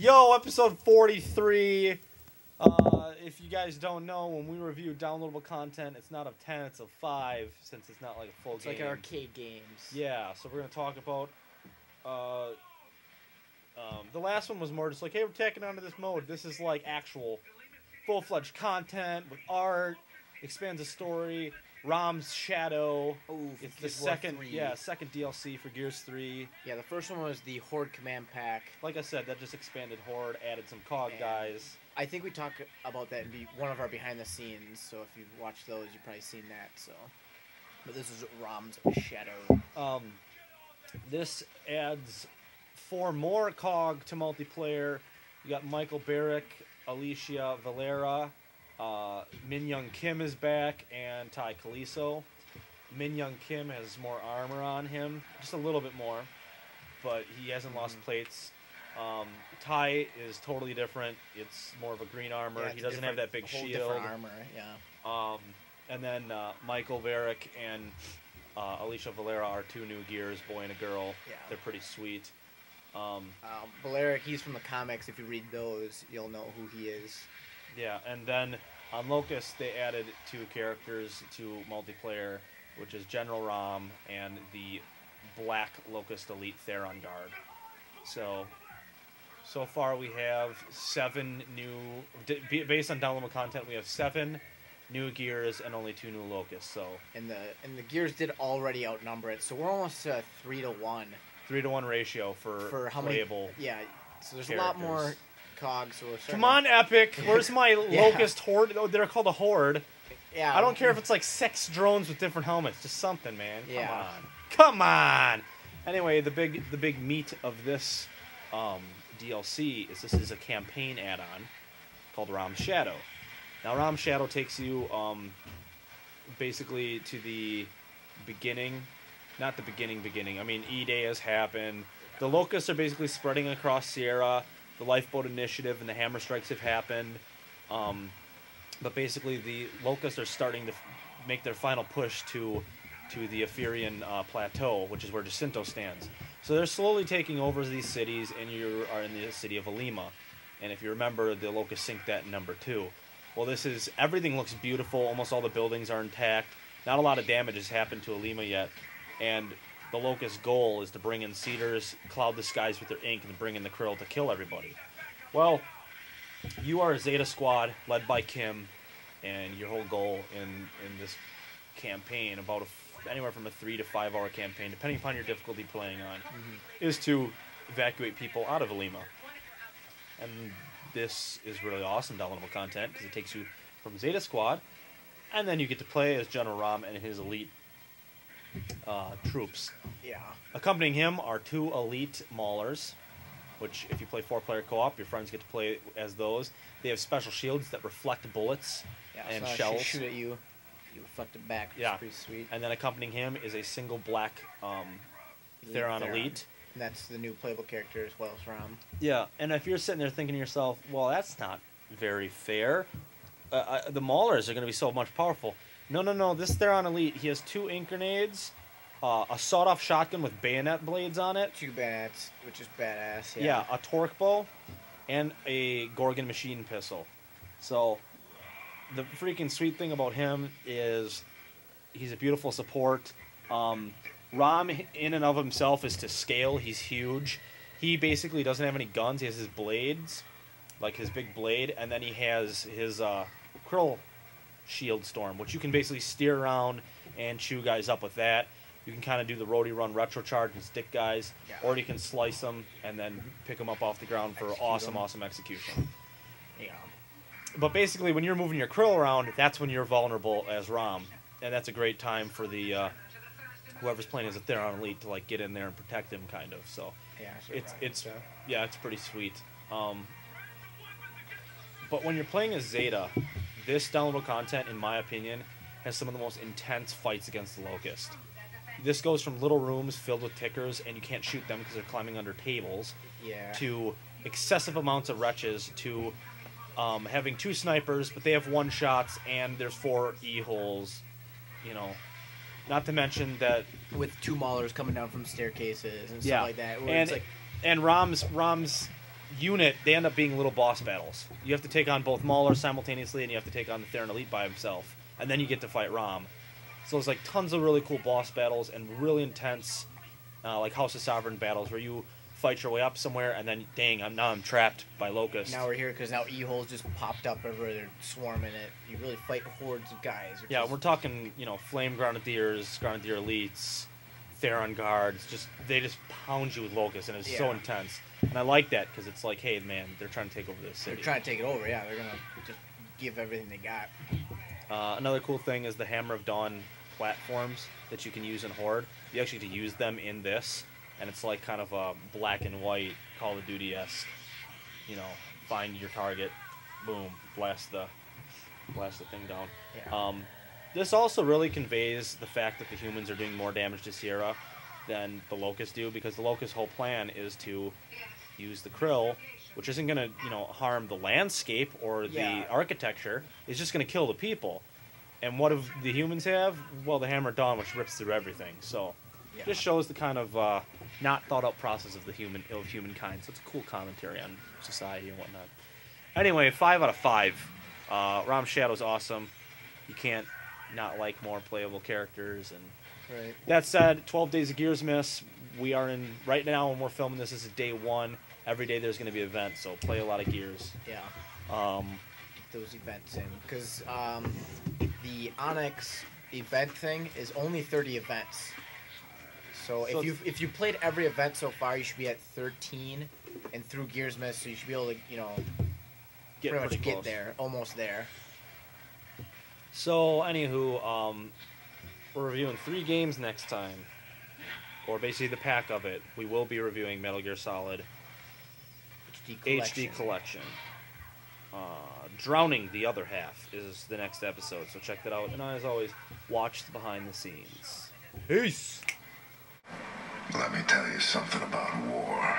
Yo, episode 43. If you guys don't know, when we review downloadable content, it's not of 10, it's of 5, since it's not like a full game. It's like arcade games. Yeah, so we're going to talk about... the last one was more just like, hey, we're tacking onto this mode. This is like actual full-fledged content with art, expands the story. Raam's Shadow. Ooh, it's the second DLC for Gears 3. Yeah, the first one was the Horde Command Pack. Like I said, that just expanded Horde, added some COG guys. I think we talk about that in one of our behind the scenes. So if you've watched those, you've probably seen that. So, but this is Raam's Shadow. This adds 4 more COG to multiplayer. You got Michael Barrick, Alicia Valera. Min Young Kim is back, and Ty Kaliso. Min Young Kim has more armor on him, just a little bit more, but he hasn't lost plates. Ty is totally different. It's more of a green armor. Yeah, he doesn't have that big shield. Different armor, yeah. And then Michael Barrick and Alicia Valera are 2 new gears, boy and a girl. Yeah. They're pretty sweet. Valera, he's from the comics. If you read those, you'll know who he is. Yeah, and then on Locust, they added 2 characters to multiplayer, which is General Raam and the Black Locust Elite Theron Guard. So far we have 7 new, based on downloadable content, we have 7 new gears and only 2 new Locusts. So and the gears did already outnumber it, so we're almost 3-to-1. 3-to-1 ratio for how playable. Yeah, so there's characters. A lot more COG. So come on, Epic! Where's my Locust Horde? Oh, they're called a Horde. Yeah. I don't care if it's like 6 drones with different helmets. Just something, man. Yeah. Come on. Anyway, the big meat of this DLC is this is a campaign add-on called Raam's Shadow. Now, Raam's Shadow takes you basically to the beginning. Not the beginning. I mean, E-Day has happened. The Locusts are basically spreading across Sierra. The Lifeboat Initiative and the Hammer Strikes have happened. But basically, the Locusts are starting to make their final push to the Ephirian Plateau, which is where Jacinto stands. So they're slowly taking over these cities, and you are in the city of Alima. And if you remember, the Locusts sink that in number 2. Well, everything looks beautiful. Almost all the buildings are intact. Not a lot of damage has happened to Alima yet. And the Locust goal is to bring in cedars, cloud the skies with their ink, and bring in the krill to kill everybody. Well, you are a Zeta squad led by Kim, and your whole goal in this campaign, about anywhere from a 3 to 5 hour campaign, depending upon your difficulty playing on, is to evacuate people out of Alima. And this is really awesome downloadable content because it takes you from Zeta squad, and then you get to play as General Raam and his elite troops. Yeah. Accompanying him are 2 elite maulers, which if you play 4-player co-op, your friends get to play as those. They have special shields that reflect bullets and so shells. Shoot at you, you reflect it back. Which is pretty sweet. And then accompanying him is a single black Theron Elite. And that's the new playable character as well as Raam. Yeah, and if you're sitting there thinking to yourself, well, that's not very fair. The maulers are going to be so much powerful. No. This Theron Elite, he has 2 ink grenades, a sawed-off shotgun with bayonet blades on it. 2 bayonets, which is badass. Yeah, a torque bow, and a Gorgon machine pistol. So, the freaking sweet thing about him is he's a beautiful support. Raam, in and of himself, is to scale. He's huge. He basically doesn't have any guns. He has his blades, like his big blade, and then he has his krill shield storm, which you can basically steer around and chew guys up with that. You can kind of do the roadie run retro charge and stick guys, or you can slice them and then pick them up off the ground for awesome execution. Yeah. But basically, when you're moving your krill around, that's when you're vulnerable as Raam, and that's a great time for the whoever's playing as a Theron Elite to like get in there and protect him, kind of. So it's pretty sweet. But when you're playing as Zeta, this downloadable content, in my opinion, has some of the most intense fights against the Locust. This goes from little rooms filled with tickers, and you can't shoot them because they're climbing under tables, to excessive amounts of wretches, to having 2 snipers, but they have 1-shots, and there's 4 E-holes, you know. Not to mention that... With 2 maulers coming down from staircases and stuff like that. And Raam's unit, they end up being little boss battles. You have to take on both Mauler simultaneously, and you have to take on the Theron Elite by himself, and then you get to fight Raam. So there's like tons of really cool boss battles and really intense, like House of Sovereign battles where you fight your way up somewhere, and then dang, now I'm trapped by Locust. Now we're here because now E-holes just popped up everywhere. They're swarming it. You really fight hordes of guys. Yeah, we're talking, Flame Grenadiers, Grenadier Elites, Theron Guards. They just pound you with Locust, and it's so intense. And I like that because it's like, hey, man, they're trying to take over this city. They're trying to take it over. Yeah, they're gonna just give everything they got. Another cool thing is the Hammer of Dawn platforms that you can use in Horde. You actually get to use them in this. And it's like kind of a black and white Call of Duty-esque, find your target, boom, blast the thing down. Yeah. This also really conveys the fact that the humans are doing more damage to Sierra than the Locusts do, because the Locust's whole plan is to use the Krill, which isn't going to, harm the landscape or the architecture. It's just going to kill the people. And what do the humans have? Well, the Hammer of Dawn, which rips through everything. So. Yeah. Just shows the kind of not thought out process of humankind. So it's a cool commentary on society and whatnot. Anyway, 5 out of 5. Raam Shadow's awesome. You can't not like more playable characters. And right. That said, 12 Days of Gears Miss. We are in right now when we're filming this. This is day 1. Every day there's going to be events, so play a lot of Gears. Yeah. Get those events in, because the Onyx event thing is only 30 events. So if you played every event so far, you should be at 13, and through Gears Miss, so you should be able to pretty much get there, almost there. So anywho, we're reviewing 3 games next time, or basically the pack of it. We will be reviewing Metal Gear Solid HD Collection. Drowning the Other Half is the next episode, so check that out. And as always, watch the behind the scenes. Peace. Let me tell you something about war.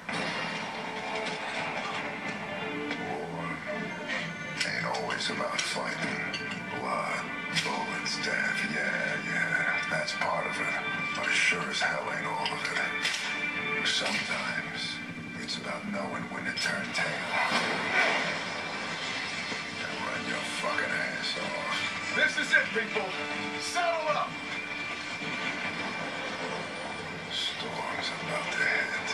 War ain't always about fighting. Blood, bullets, death, yeah, that's part of it. But it sure as hell ain't all of it. Sometimes it's about knowing when to turn tail. And run your fucking ass off. This is it, people. Saddle up. Storm's about to hit.